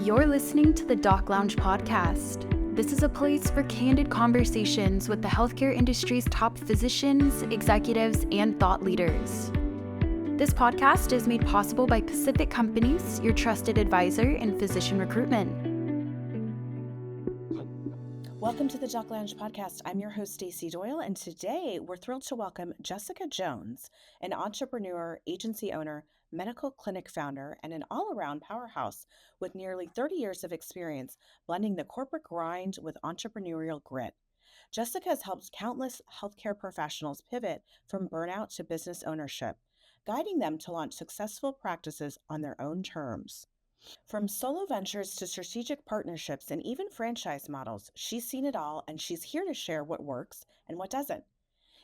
You're listening to the Doc Lounge podcast. This is a place for candid conversations with the healthcare industry's top physicians, executives, and thought leaders. This podcast is made possible by Pacific Companies, your trusted advisor in physician recruitment. Welcome to the Doc Lounge podcast. I'm your host, Stacey Doyle, and today we're thrilled to welcome Jessica Jones, an entrepreneur, agency owner, medical clinic founder, and an all-around powerhouse with nearly 30 years of experience blending the corporate grind with entrepreneurial grit. Jessica has helped countless healthcare professionals pivot from burnout to business ownership, guiding them to launch successful practices on their own terms. From solo ventures to strategic partnerships and even franchise models, she's seen it all, and she's here to share what works and what doesn't.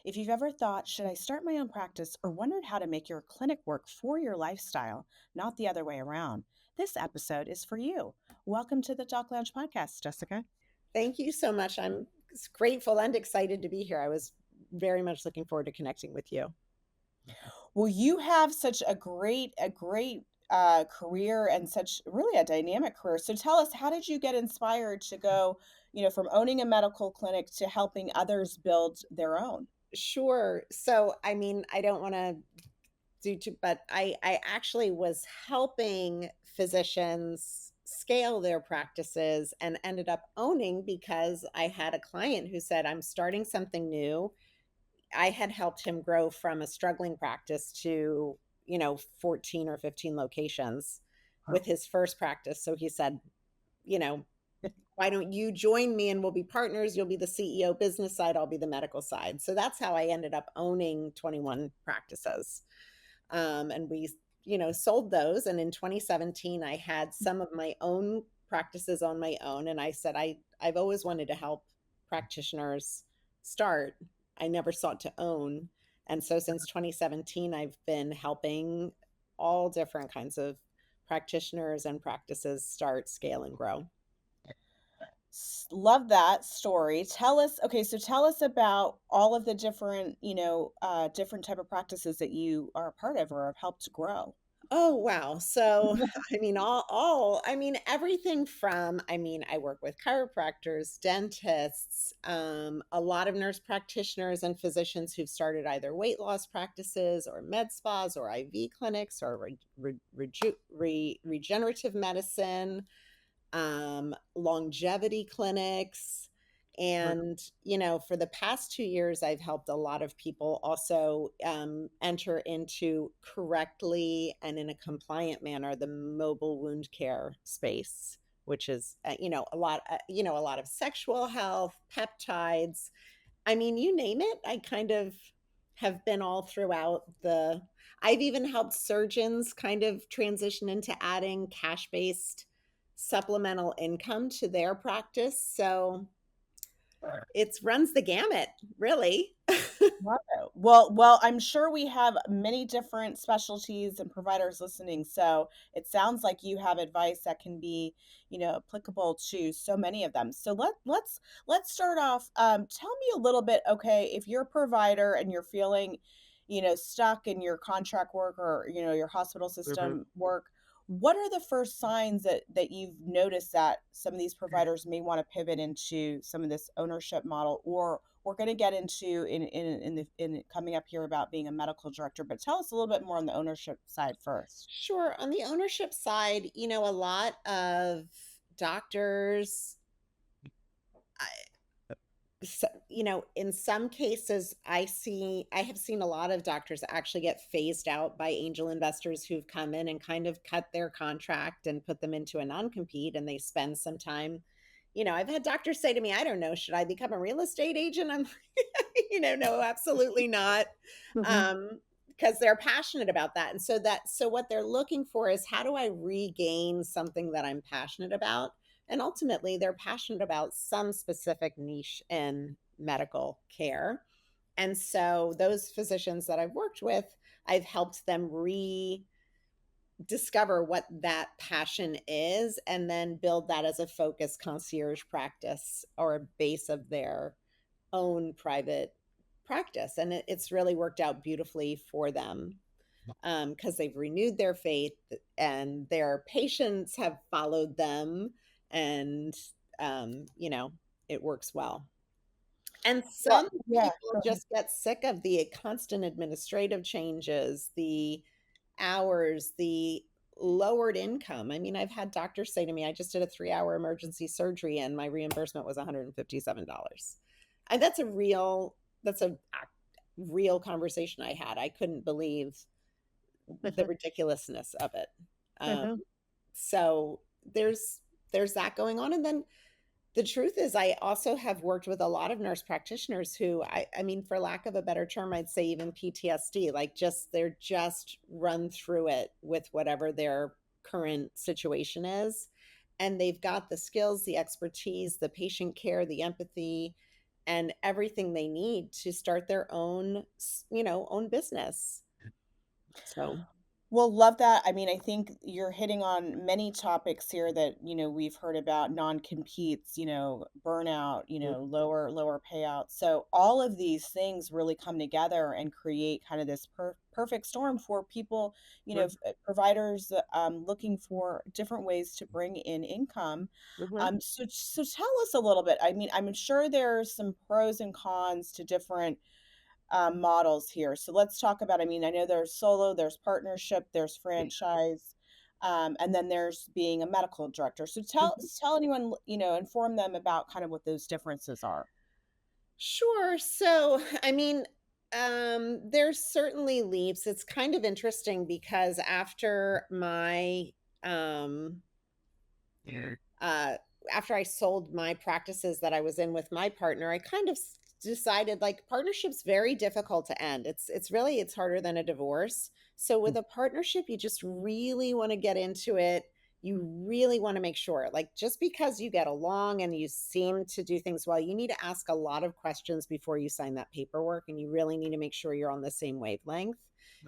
If you've ever thought, should I start my own practice, or wondered how to make your clinic work for your lifestyle, not the other way around, this episode is for you. Welcome to the Doc Lounge podcast, Jessica. Thank you so much. I'm grateful and excited to be here. I was very much looking forward to connecting with you. Well, you have such a great career and such really a dynamic career. So tell us, how did you get inspired to go, from owning a medical clinic to helping others build their own? Sure. So, I don't want to but I actually was helping physicians scale their practices and ended up owning because I had a client who said, I'm starting something new. I had helped him grow from a struggling practice to, 14 or 15 locations with his first practice. So he said, why don't you join me and we'll be partners? You'll be the CEO business side, I'll be the medical side. So that's how I ended up owning 21 practices. And we, sold those. And in 2017, I had some of my own practices on my own. And I said, I've always wanted to help practitioners start. I never sought to own. And so since 2017, I've been helping all different kinds of practitioners and practices start, scale, and grow. Love that story. Tell us about all of the different, different type of practices that you are a part of or have helped grow. Oh, wow. So, everything from, I work with chiropractors, dentists, a lot of nurse practitioners and physicians who've started either weight loss practices or med spas or IV clinics or regenerative medicine, longevity clinics. And, for the past 2 years, I've helped a lot of people also enter into correctly and in a compliant manner the mobile wound care space, which is, a lot of sexual health, peptides. You name it. I kind of have been all throughout I've even helped surgeons kind of transition into adding cash-based supplemental income to their practice. So it runs the gamut, really. Love it. Well, I'm sure we have many different specialties and providers listening. So it sounds like you have advice that can be, applicable to so many of them. So let's start off. Tell me a little bit. Okay, if you're a provider and you're feeling, stuck in your contract work or your hospital system work, what are the first signs that you've noticed that some of these providers may want to pivot into some of this ownership model, or we're going to get into in coming up here about being a medical director, but tell us a little bit more on the ownership side first. Sure. On the ownership side, a lot of doctors, in some cases, I have seen a lot of doctors actually get phased out by angel investors who've come in and kind of cut their contract and put them into a non-compete, and they spend some time. I've had doctors say to me, I don't know, should I become a real estate agent? I'm no, absolutely not. Because they're passionate about that. And so what they're looking for is, how do I regain something that I'm passionate about? And ultimately, they're passionate about some specific niche in medical care. And so those physicians that I've worked with, I've helped them rediscover what that passion is and then build that as a focused concierge practice or a base of their own private practice. And it's really worked out beautifully for them. because they've renewed their faith and their patients have followed them, and it works well. And Well, some yeah, people go ahead. just get sick of the constant administrative changes, the hours, the lowered income. I mean, I've had doctors say to me, I just did a 3-hour emergency surgery and my reimbursement was $157. And that's a real conversation I had. I couldn't believe the ridiculousness of it. Um, Mhm. so there's that going on. And then the truth is, I also have worked with a lot of nurse practitioners who, I mean, for lack of a better term, I'd say even PTSD, like they're just run through it with whatever their current situation is. And they've got the skills, the expertise, the patient care, the empathy, and everything they need to start their own business. So, Well, love that. I mean, I think you're hitting on many topics here that, we've heard about non-competes, burnout, lower payouts. So all of these things really come together and create kind of this perfect storm for people, providers looking for different ways to bring in income. mhm. So tell us a little bit. I mean, I'm sure there's some pros and cons to different models here. So let's talk about, I mean, I know there's solo, there's partnership, there's franchise, and then there's being a medical director. So tell anyone, inform them about kind of what those differences are. Sure. So, I mean, there's certainly leaps. It's kind of interesting because um, uh, after I sold my practices that I was in with my partner, I kind of decided like partnership's very difficult to end. It's harder than a divorce. So with a partnership, you just really want to get into it. You really want to make sure, like, just because you get along and you seem to do things well, you need to ask a lot of questions before you sign that paperwork. And you really need to make sure you're on the same wavelength.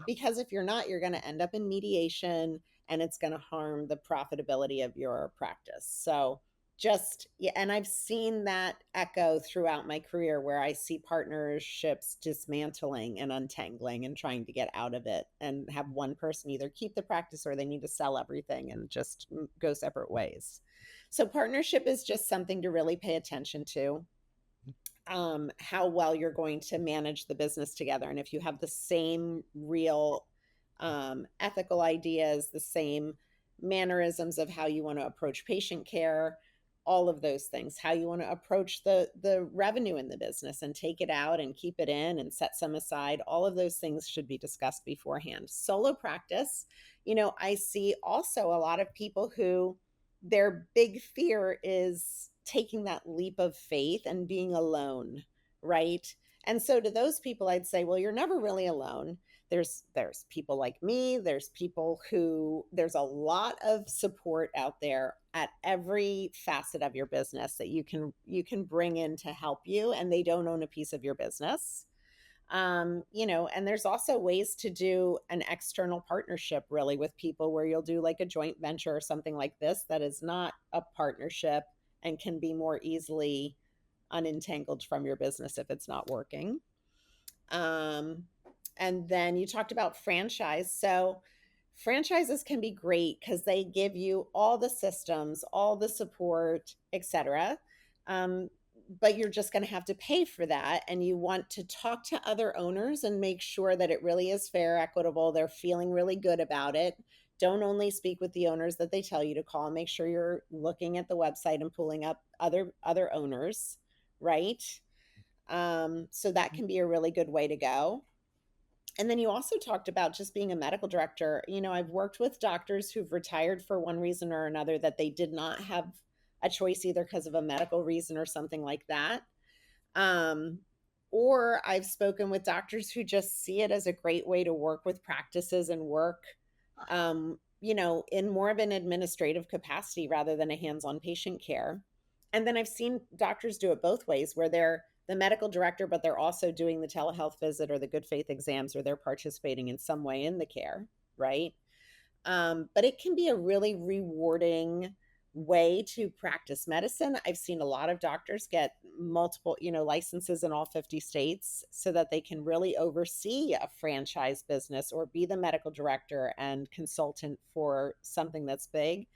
Because if you're not, you're going to end up in mediation and it's going to harm the profitability of your practice. So, just yeah, and I've seen that echo throughout my career where I see partnerships dismantling and untangling and trying to get out of it and have one person either keep the practice or they need to sell everything and just go separate ways. So partnership is just something to really pay attention to, how well you're going to manage the business together. And if you have the same real ethical ideas, the same mannerisms of how you want to approach patient care, all of those things, how you want to approach the revenue in the business and take it out and keep it in and set some aside, all of those things should be discussed beforehand. Solo practice, I see also a lot of people who their big fear is taking that leap of faith and being alone, right? And so to those people I'd say, well, you're never really alone. There's people like me, there's a lot of support out there at every facet of your business that you can bring in to help you, and they don't own a piece of your business. And there's also ways to do an external partnership really with people where you'll do like a joint venture or something like this that is not a partnership and can be more easily unentangled from your business if it's not working. Um, and then you talked about franchise. So franchises can be great because they give you all the systems, all the support, etc. Um, but you're just going to have to pay for that. And you want to talk to other owners and make sure that it really is fair, equitable. They're feeling really good about it. Don't only speak with the owners that they tell you to call. Make sure you're looking at the website and pulling up other owners, right? So that can be a really good way to go. And then you also talked about just being a medical director. I've worked with doctors who've retired for one reason or another that they did not have a choice either because of a medical reason or something like that. Um, or I've spoken with doctors who just see it as a great way to work with practices and work, in more of an administrative capacity rather than a hands on patient care. And then I've seen doctors do it both ways where they're the medical director, but they're also doing the telehealth visit or the good faith exams, or they're participating in some way in the care, right? But it can be a really rewarding way to practice medicine. I've seen a lot of doctors get multiple, licenses in all 50 states so that they can really oversee a franchise business or be the medical director and consultant for something that's big.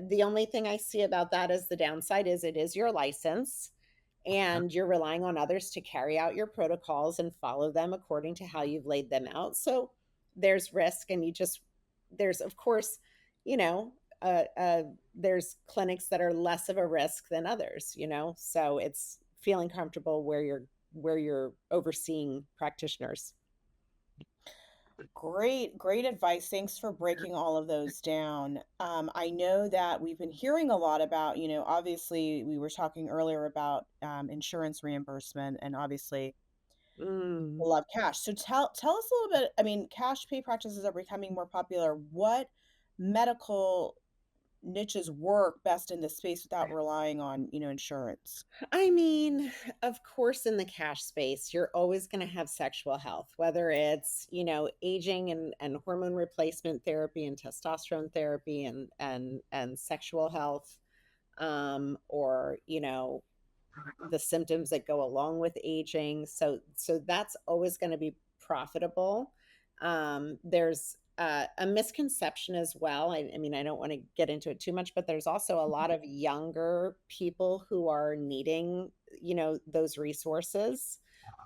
The only thing I see about that as the downside is it is your license and you're relying on others to carry out your protocols and follow them according to how you've laid them out. So there's risk, and there's, of course, you know, there's clinics that are less of a risk than others, so it's feeling comfortable where you're overseeing practitioners. Great advice. Thanks for breaking all of those down. I know that we've been hearing a lot about, obviously we were talking earlier about insurance reimbursement, and obviously Mm. people love cash. So tell us a little bit. I mean, cash pay practices are becoming more popular. What medical niches work best in this space without relying on, insurance? I mean, of course, in the cash space, you're always going to have sexual health, whether it's, aging and hormone replacement therapy and testosterone therapy and sexual health, or, the symptoms that go along with aging. So that's always going to be profitable. There's a misconception as well. I mean, I don't want to get into it too much, but there's also a lot of younger people who are needing, those resources.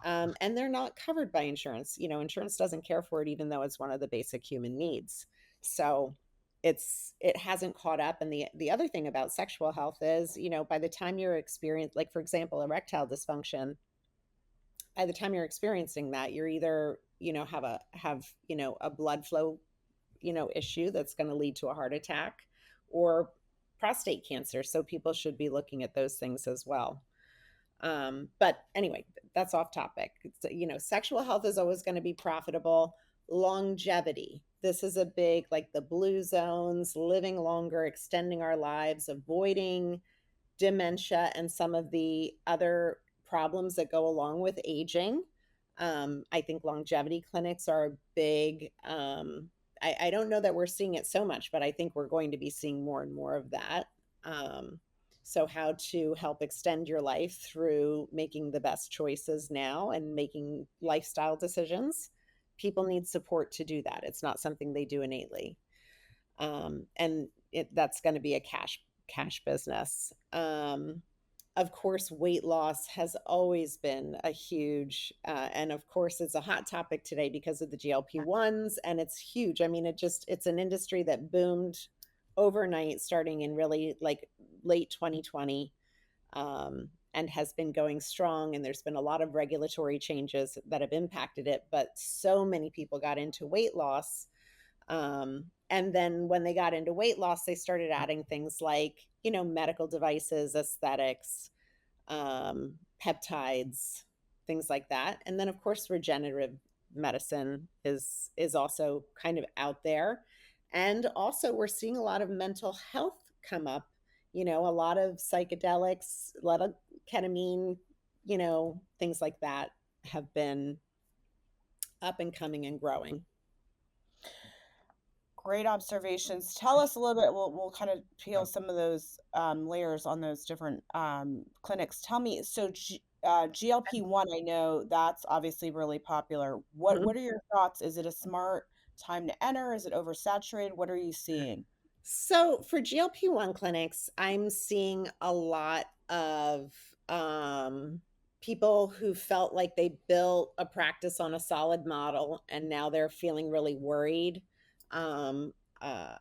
And they're not covered by insurance. Insurance doesn't care for it, even though it's one of the basic human needs. So it hasn't caught up. And the other thing about sexual health is, by the time you're experiencing, like, for example, erectile dysfunction, by the time you're experiencing that, you're either, have a blood flow, issue that's going to lead to a heart attack, or prostate cancer. So people should be looking at those things as well. But anyway, that's off topic. Sexual health is always going to be profitable. Longevity. This is a big, like the blue zones, living longer, extending our lives, avoiding dementia and some of the other problems that go along with aging. I think longevity clinics are a big, I don't know that we're seeing it so much, but I think we're going to be seeing more and more of that. So how to help extend your life through making the best choices now and making lifestyle decisions. People need support to do that. It's not something they do innately. And that's going to be a cash business. Of course, weight loss has always been a huge, and of course, it's a hot topic today because of the GLP-1s, and it's huge. I mean, it's an industry that boomed overnight, starting in really like late 2020, and has been going strong. And there's been a lot of regulatory changes that have impacted it, but so many people got into weight loss. And then when they got into weight loss, they started adding things like, medical devices, aesthetics, peptides, things like that. And then, of course, regenerative medicine is also kind of out there. And also, we're seeing a lot of mental health come up, a lot of psychedelics, a lot of ketamine, things like that have been up and coming and growing. Great observations. Tell us a little bit. We'll kind of peel some of those layers on those different clinics. Tell me, so GLP-1, I know that's obviously really popular. What are your thoughts? Is it a smart time to enter? Is it oversaturated? What are you seeing? So for GLP-1 clinics, I'm seeing a lot of people who felt like they built a practice on a solid model and now they're feeling really worried. I'm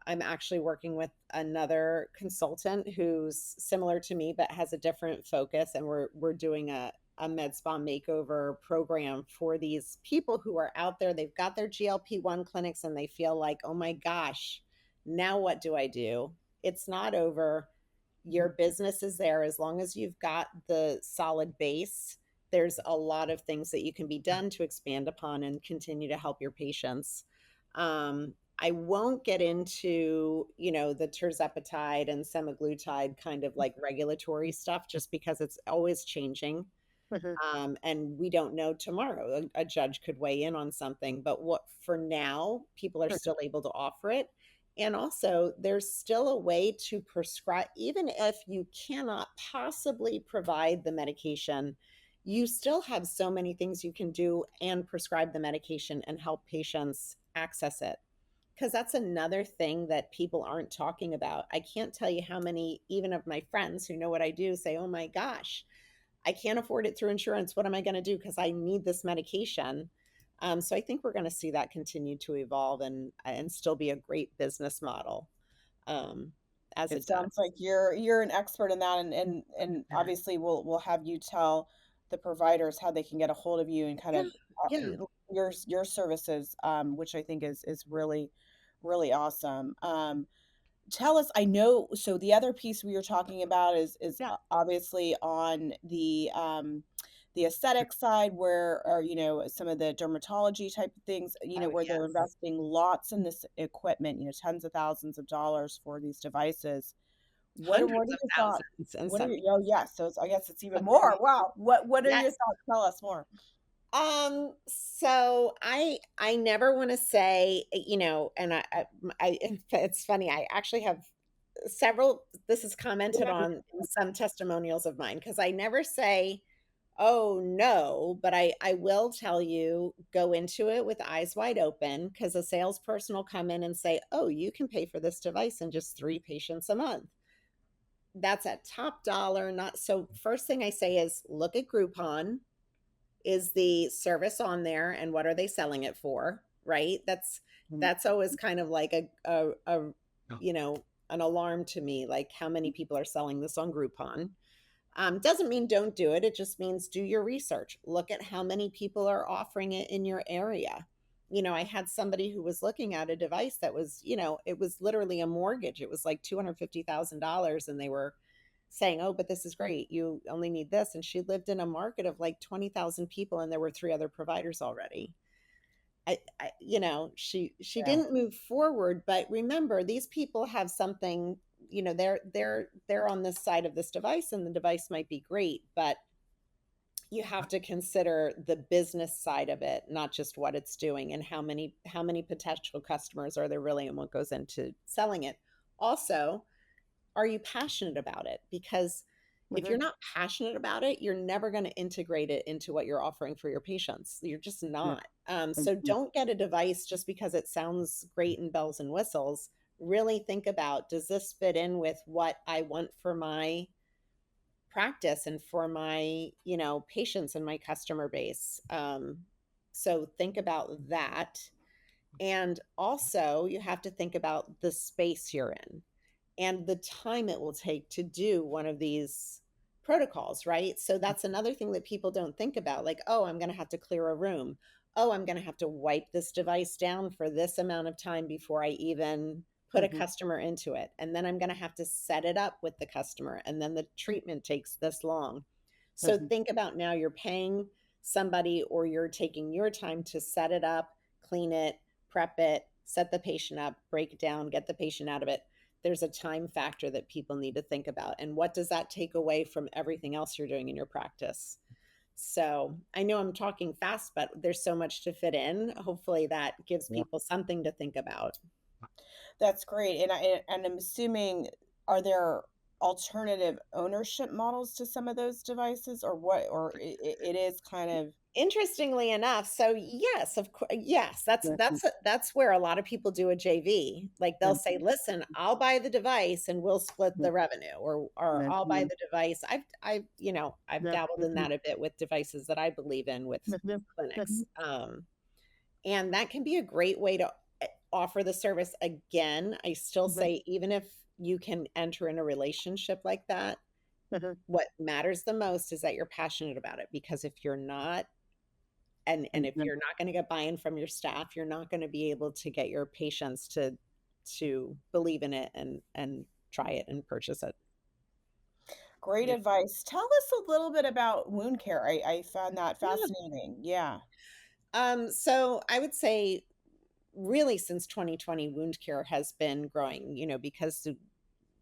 actually working with another consultant who's similar to me but has a different focus, and we're doing a med spa makeover program for these people who are out there. They've got their GLP-1 clinics and they feel like, oh my gosh, now what do I do? It's not over. Your business is there. As long as you've got the solid base, there's a lot of things that you can be done to expand upon and continue to help your patients. I won't get into, the tirzepatide and semaglutide kind of like regulatory stuff, just because it's always changing. And we don't know tomorrow. A judge could weigh in on something, but what for now, people are still able to offer it. And also, there's still a way to prescribe, even if you cannot possibly provide the medication, you still have so many things you can do and prescribe the medication and help patients access it. Because that's another thing that people aren't talking about. I can't tell you how many, even of my friends who know what I do, say, oh my gosh, I can't afford it through insurance. What am I going to do? Because I need this medication. So I think we're going to see that continue to evolve and still be a great business model, um, as It it does. sounds like you're an expert in that, and Yeah. obviously we'll have you tell the providers how they can get a hold of you and kind Yeah. of Yeah. your services, which I think is really really awesome. Tell us, I know, so the other piece we were talking about is Yeah. obviously on the aesthetic side where, or some of the dermatology type of things, Oh, where they're yes. investing lots in this equipment, tens of thousands of dollars for these devices. What Hundreds are of your thoughts? thousands in What are some your, oh yes, so I guess it's even cases. more. Wow. What are your Yes. thoughts? Tell us more. So I never want to say, and it's funny. I actually have several, this is commented on in some testimonials of mine, because I never say, oh no, but I will tell you, go into it with eyes wide open, because a salesperson will come in and say, oh, you can pay for this device in just 3 patients a month. That's at top dollar. Not so. First thing I say is look at Groupon. Is the service on there, and what are they selling it for? Right. That's always kind of like a you know an alarm to me, like how many people are selling this on Groupon. Doesn't mean don't do it. It just means do your research. Look at how many people are offering it in your area. I had somebody who was looking at a device that was, it was literally a mortgage. It was like $250,000. And they were saying, oh, but this is great. You only need this. And she lived in a market of like 20,000 people, and there were 3 other providers already. She Yeah. didn't move forward, but remember, these people have something, they're on this side of this device, and the device might be great, but you have to consider the business side of it, not just what it's doing, and how many potential customers are there really, and what goes into selling it. Also, are you passionate about it? Because if you're not passionate about it, you're never going to integrate it into what you're offering for your patients. You're just not. So don't get a device just because it sounds great and bells and whistles. Really think about, does this fit in with what I want for my practice and for my, patients and my customer base? So think about that. And also, you have to think about the space you're in and the time it will take to do one of these protocols, right? So that's another thing that people don't think about. Like, oh, I'm going to have to clear a room. Oh, I'm going to have to wipe this device down for this amount of time before I even put a customer into it. And then I'm going to have to set it up with the customer. And then the treatment takes this long. So think about, now you're paying somebody, or you're taking your time to set it up, clean it, prep it, set the patient up, break it down, get the patient out of it. There's a time factor that people need to think about. And what does that take away from everything else you're doing in your practice? So I know I'm talking fast, but there's so much to fit in. Hopefully that gives people something to think about. That's great. And I'm assuming, are there alternative ownership models to some of those devices, or what, or it is kind of. Interestingly enough, so yes, of course, yes, that's where a lot of people do a JV. Like they'll say, "Listen, I'll buy the device and we'll split the revenue," or "I'll buy the device." I've dabbled in that a bit with devices that I believe in with clinics, and that can be a great way to offer the service. Again, I still say, even if you can enter in a relationship like that, what matters the most is that you're passionate about it. Because if you're not, and if you're not going to get buy-in from your staff, you're not going to be able to get your patients to believe in it and try it and purchase it. Great Yeah. advice. Tell us a little bit about wound care. I found that Yeah. fascinating. Yeah. So I would say, really, since 2020, wound care has been growing, because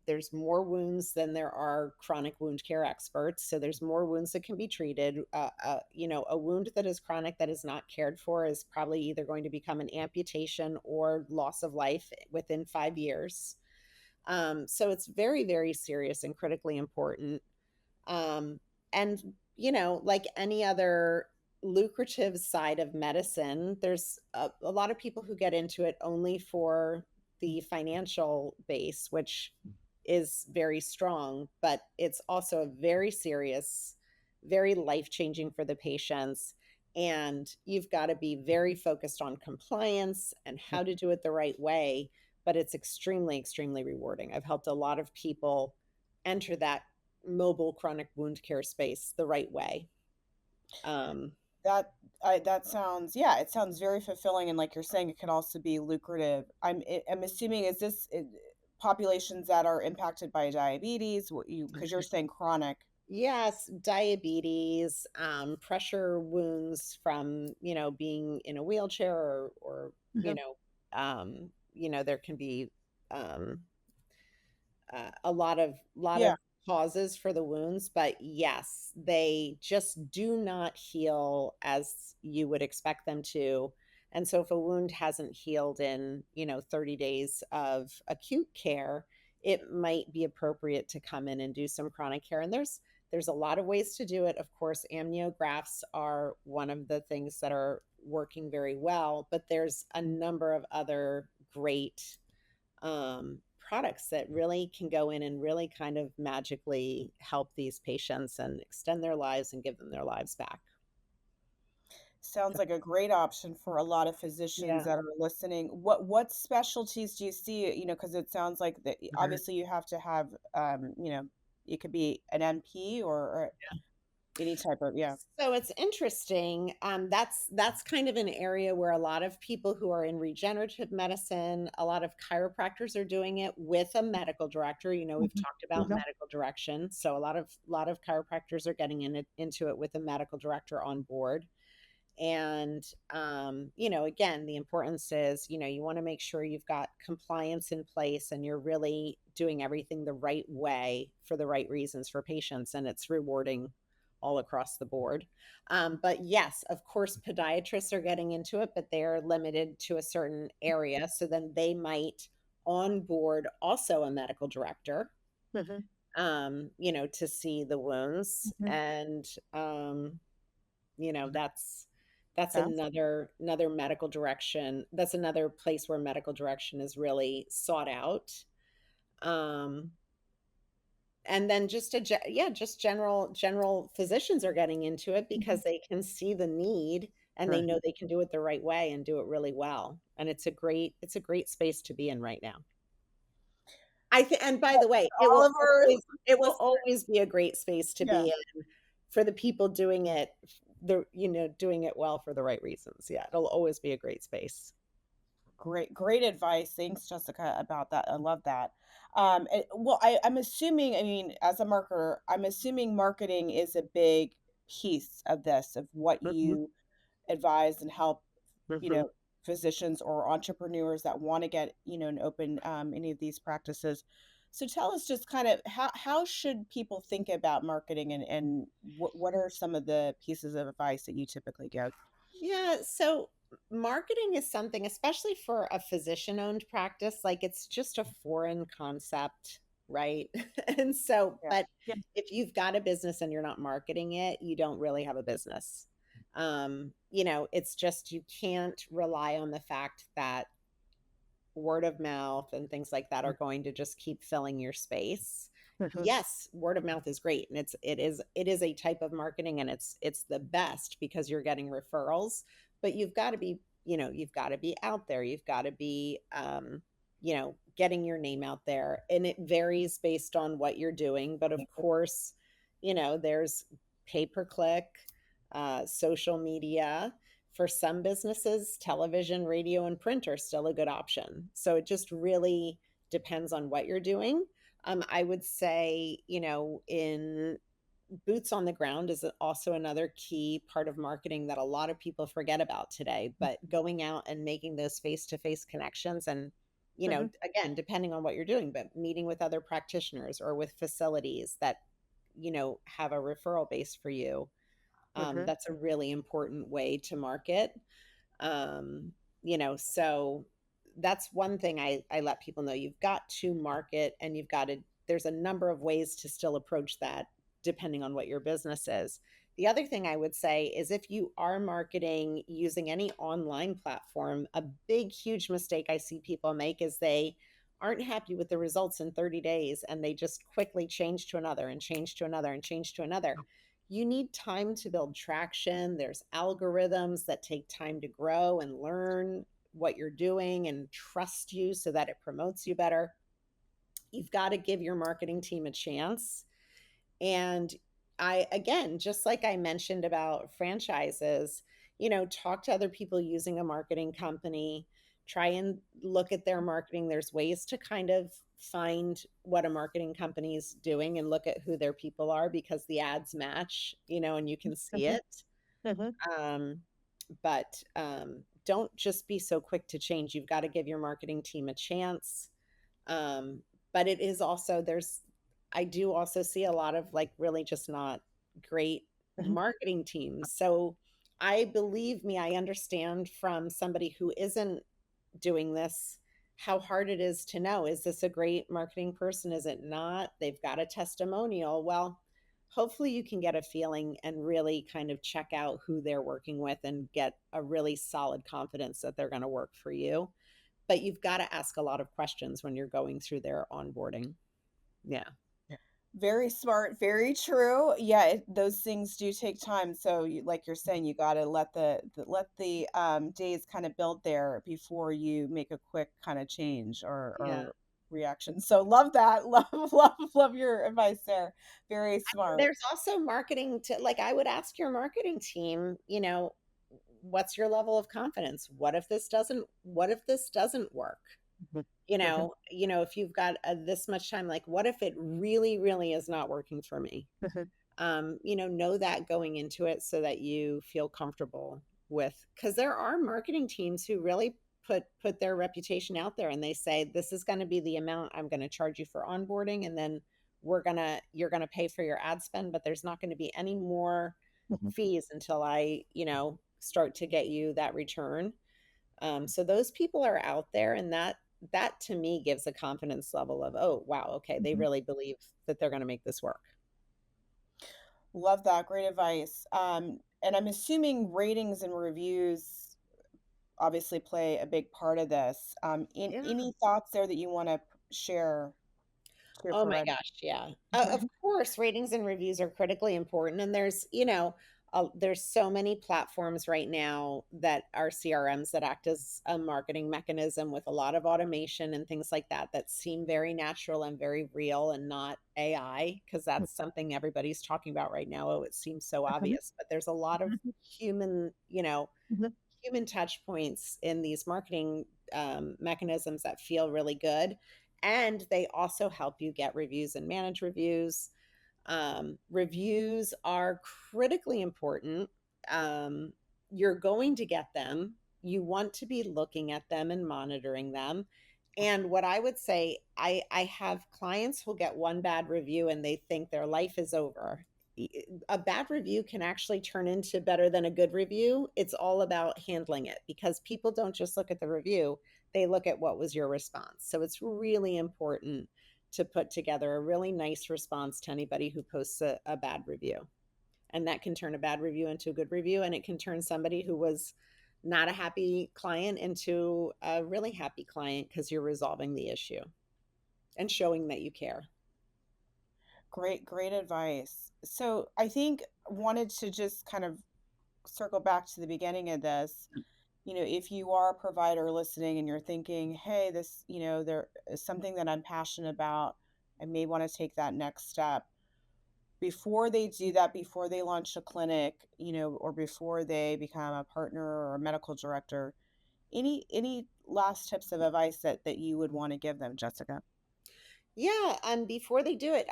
there's more wounds than there are chronic wound care experts. So there's more wounds that can be treated. A wound that is chronic that is not cared for is probably either going to become an amputation or loss of life within 5 years. So it's very, very serious and critically important. And, like any other lucrative side of medicine, there's a lot of people who get into it only for the financial base, which is very strong, but it's also very serious, very life-changing for the patients. And you've got to be very focused on compliance and how to do it the right way, but it's extremely, extremely rewarding. I've helped a lot of people enter that mobile chronic wound care space the right way. That sounds, yeah, it sounds very fulfilling, and like you're saying, it could also be lucrative. I'm assuming, is this populations that are impacted by diabetes? What you, because you're saying chronic. Yes, diabetes, pressure wounds from, being in a wheelchair or there can be um, a lot Yeah. of causes for the wounds, but yes, they just do not heal as you would expect them to. And so if a wound hasn't healed in, 30 days of acute care, it might be appropriate to come in and do some chronic care. And there's a lot of ways to do it. Of course, amniografts are one of the things that are working very well, but there's a number of other great products that really can go in and really kind of magically help these patients and extend their lives and give them their lives back. Sounds like a great option for a lot of physicians Yeah. that are listening. What specialties do you see? Because it sounds like that Mhm. obviously you have to have, it could be an NP or any type of, yeah. So it's interesting. That's kind of an area where a lot of people who are in regenerative medicine, a lot of chiropractors are doing it with a medical director. We've Mhm. talked about Mhm. medical direction, so a lot of chiropractors are getting into it with a medical director on board. And again, the importance is, you want to make sure you've got compliance in place and you're really doing everything the right way for the right reasons for patients, and it's rewarding all across the board. But yes, of course, podiatrists are getting into it, but they're limited to a certain area. So then they might onboard also a medical director, Mhm. to see the wounds. Mhm. And that's Sounds another medical direction. That's another place where medical direction is really sought out. Um, and then just general physicians are getting into it Mhm. because they can see the need and they Right. know they can do it the right way and do it really well. And it's a great space to be in right now. And by the way, All of our it will listeners, always be a great space to yeah. be in for the people doing it, doing it well for the right reasons. Yeah, it'll always be a great space. Great advice. Thanks, Jessica, about that. I love that. Well, I'm assuming, I mean, as a marketer, I'm assuming marketing is a big piece of this, of what Mhm, you advise and help, you mhm. know, physicians or entrepreneurs that want to get, and open any of these practices. So tell us just kind of how should people think about marketing, and what are some of the pieces of advice that you typically give? Yeah, so marketing is something, especially for a physician-owned practice, like it's just a foreign concept, right? And so, Yeah. but Yeah. if you've got a business and you're not marketing it, you don't really have a business. It's just you can't rely on the fact that word of mouth and things like that are going to just keep filling your space. Mhm. Yes, word of mouth is great, and it is a type of marketing, and it's the best because you're getting referrals, but you've got to be out there. You've got to be getting your name out there, and it varies based on what you're doing, but of course, there's pay per click, social media. For some businesses, television, radio, and print are still a good option. So it just really depends on what you're doing. I would say, in boots on the ground is also another key part of marketing that a lot of people forget about today. But going out and making those face to face connections and you know, again, depending on what you're doing, but meeting with other practitioners or with facilities that, have a referral base for you. That's a really important way to market. Um, so that's one thing I let people know. You've got to market, and there's a number of ways to still approach that depending on what your business is. The other thing I would say is if you are marketing using any online platform, a big, huge mistake I see people make is they aren't happy with the results in 30 days and they just quickly change to another and change to another and change to another. You need time to build traction. There's algorithms that take time to grow and learn what you're doing and trust you so that it promotes you better. You've got to give your marketing team a chance. And again, just like I mentioned about franchises, talk to other people using a marketing company, try and look at their marketing. There's ways to kind of find what a marketing company is doing and look at who their people are because the ads match, and you can see it. Um, but don't just be so quick to change. You've got to give your marketing team a chance. Um, but it is also, I do also see a lot of like really just not great marketing teams. So believe me, I understand from somebody who isn't doing this how hard it is to know, is this a great marketing person? Is it not? They've got a testimonial. Well, hopefully you can get a feeling and really kind of check out who they're working with and get a really solid confidence that they're going to work for you. But you've got to ask a lot of questions when you're going through their onboarding. Yeah. Very smart, very true. Yeah, those things do take time. So, like you're saying, you got to let the days kind of build there before you make a quick kind of change Yeah. or reaction. So, love that. Love your advice there. Very smart. There's also marketing to, like, I would ask your marketing team, what's your level of confidence? What if this doesn't work? If you've got this much time, like, what if it really, really is not working for me? Know that going into it so that you feel comfortable with, because there are marketing teams who really put their reputation out there and they say, this is going to be the amount I'm going to charge you for onboarding. And then you're going to pay for your ad spend, but there's not going to be any more fees until I, start to get you that return. So those people are out there, and that to me gives a confidence level of, oh, wow, okay, they really believe that they're going to make this work. Love that. Great advice. And I'm assuming ratings and reviews obviously play a big part of this. Yeah. Any thoughts there that you want to share to your Oh my provider? gosh, yeah. Of course, ratings and reviews are critically important, and there's so many platforms right now that are CRMs that act as a marketing mechanism with a lot of automation and things like that seem very natural and very real and not AI, because that's something everybody's talking about right now. Oh, it seems so obvious, but there's a lot of human, human touch points in these marketing mechanisms that feel really good. And they also help you get reviews and manage reviews. Reviews are critically important. You're going to get them. You want to be looking at them and monitoring them. And what I would say, I have clients who'll get one bad review and they think their life is over. A bad review can actually turn into better than a good review. It's all about handling it, because people don't just look at the review, they look at what was your response. So it's really important to put together a really nice response to anybody who posts a bad review. And that can turn a bad review into a good review, and it can turn somebody who was not a happy client into a really happy client, because you're resolving the issue and showing that you care. Great advice. So I think wanted to just kind of circle back to the beginning of this. If you are a provider listening and you're thinking, hey, this, there is something that I'm passionate about, I may want to take that next step. Before they do that, before they launch a clinic, or before they become a partner or a medical director, any last tips of advice that you would want to give them, Jessica? Yeah, before they do it,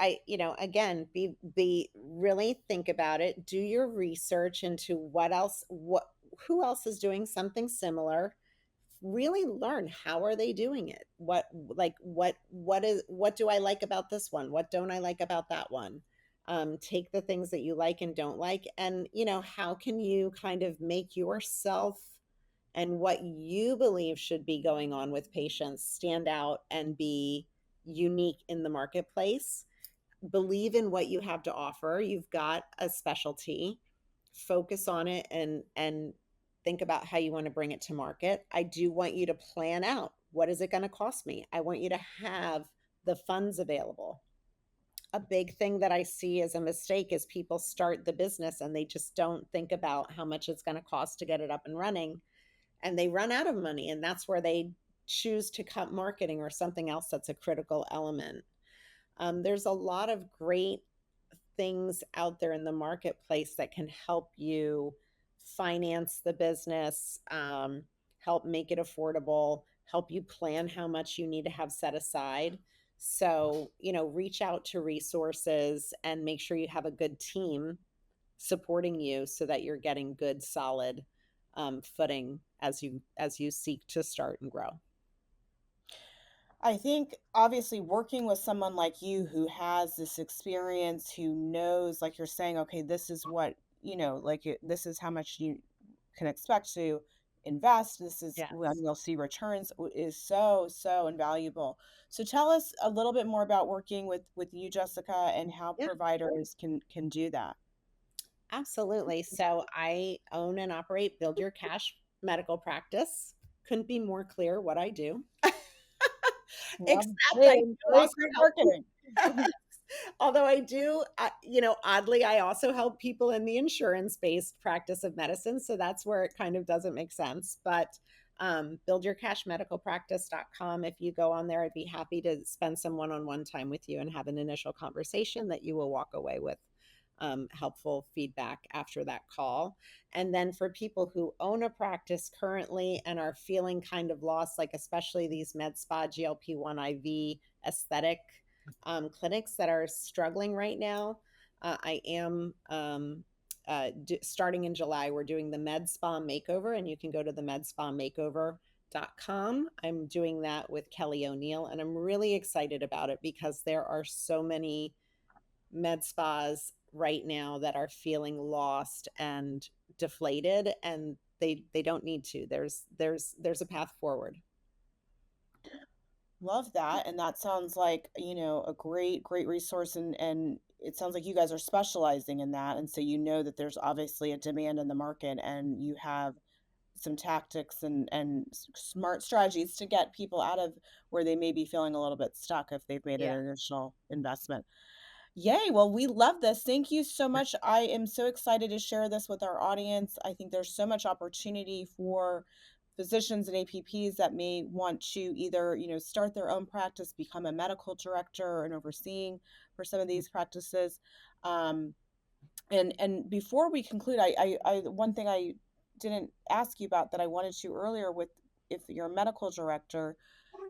again, be really think about it. Do your research into who else is doing something similar. really learn, how are they doing it? What do I like about this one? What don't I like about that one? Take the things that you like and don't like, and how can you kind of make yourself and what you believe should be going on with patients stand out and be unique in the marketplace. Believe in what you have to offer. You've got a specialty. Focus on it, and think about how you want to bring it to market. I do want you to plan out, what is it going to cost me? I want you to have the funds available. A big thing that I see as a mistake is people start the business and they just don't think about how much it's going to cost to get it up and running, and they run out of money, and that's where they choose to cut marketing or something else that's a critical element. There's a lot of great things out there in the marketplace that can help you finance the business, help make it affordable, help you plan how much you need to have set aside. So, reach out to resources and make sure you have a good team supporting you so that you're getting good, solid footing as you seek to start and grow. I think obviously working with someone like you who has this experience, who knows, like you're saying, okay, this is what, this is how much you can expect to invest. This is when Yes. you'll see returns is so, so invaluable. So tell us a little bit more about working with you, Jessica, and how Yeah. providers can do that. Absolutely. So I own and operate Build Your Cash medical practice. Couldn't be more clear what I do. Love Except I it. do Very also great help marketing. people. Although I do, oddly, I also help people in the insurance-based practice of medicine. So that's where it kind of doesn't make sense. But buildyourcashmedicalpractice.com. If you go on there, I'd be happy to spend some one-on-one time with you and have an initial conversation that you will walk away with helpful feedback after that call. And then for people who own a practice currently and are feeling kind of lost, like especially these med spa GLP-1 IV aesthetic clinics that are struggling right now, I am starting in July, we're doing the Med Spa Makeover, and you can go to the medspamakeover.com. I'm doing that with Kelly O'Neill, and I'm really excited about it because there are so many med spas right now that are feeling lost and deflated, and they don't need to. There's a path forward. Love that. And that sounds like, a great resource. And it sounds like you guys are specializing in that. And so that there's obviously a demand in the market, and you have some tactics and smart strategies to get people out of where they may be feeling a little bit stuck if they've made an Yeah. initial investment. Yay. Well, we love this. Thank you so much. I am so excited to share this with our audience. I think there's so much opportunity for physicians and APPs that may want to either, start their own practice, become a medical director and overseeing for some of these practices. Um, and before we conclude, I one thing I didn't ask you about that I wanted to earlier with, if you're a medical director,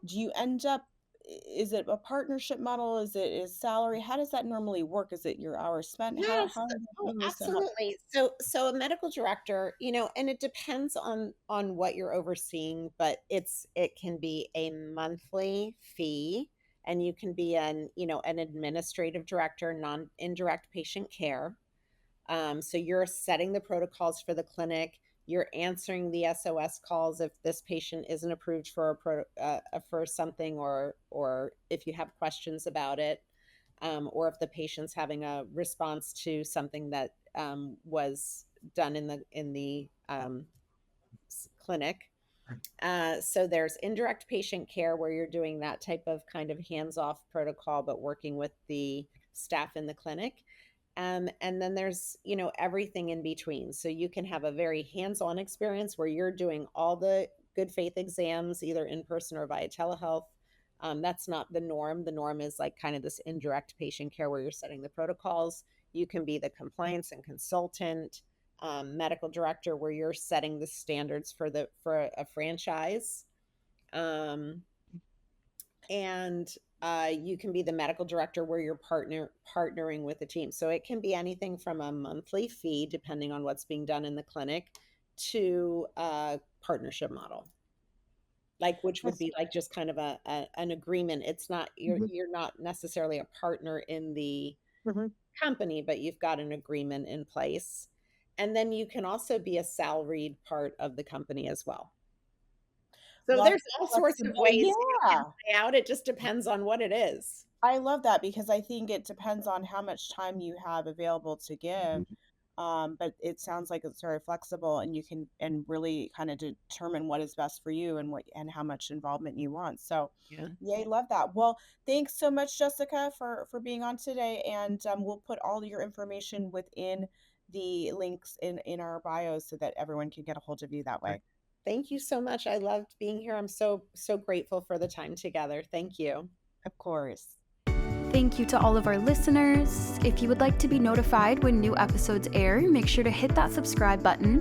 do you end up, is it a partnership model? Is salary? How does that normally work? Is it your hours spent? How Yes. how is it Oh, normally set up? absolutely. So a medical director, and it depends on what you're overseeing, but it can be a monthly fee, and you can be an administrative director, non-indirect patient care. So you're setting the protocols for the clinic. You're answering the SOS calls if this patient isn't approved for for something, or if you have questions about it, or if the patient's having a response to something that was done in the clinic. So there's indirect patient care where you're doing that type of kind of hands-off protocol, but working with the staff in the clinic. And then there's, everything in between. So you can have a very hands-on experience where you're doing all the good faith exams, either in person or via telehealth. That's not the norm. The norm is like kind of this indirect patient care where you're setting the protocols. You can be the compliance and consultant, medical director, where you're setting the standards for a franchise. Um, and you can be the medical director where you're partnering with a team. So it can be anything from a monthly fee, depending on what's being done in the clinic, to a partnership model. Like, which would That's be like just kind of an agreement. It's not, Mhm. you're not necessarily a partner in the Mhm. company, but you've got an agreement in place. And then you can also be a salaried part of the company as well. So Lots there's of all sorts of flexibility. ways it can Yeah. play out. It just depends on what it is. I love that because I think it depends on how much time you have available to give. Mhm. But it sounds like it's very flexible and you can and really kind of determine what is best for you and what and how much involvement you want. So Yeah. yay, love that. Well, thanks so much, Jessica, for being on today. And we'll put all your information within the links in our bios so that everyone can get a hold of you that way. Thank you so much. I loved being here. I'm so grateful for the time together. Thank you. Of course. Thank you to all of our listeners. If you would like to be notified when new episodes air, make sure to hit that subscribe button.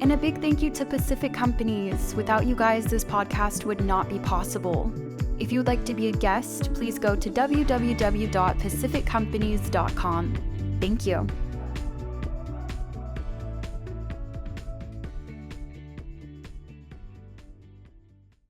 And a big thank you to Pacific Companies. Without you guys, this podcast would not be possible. If you would like to be a guest, please go to www.pacificcompanies.com. Thank you.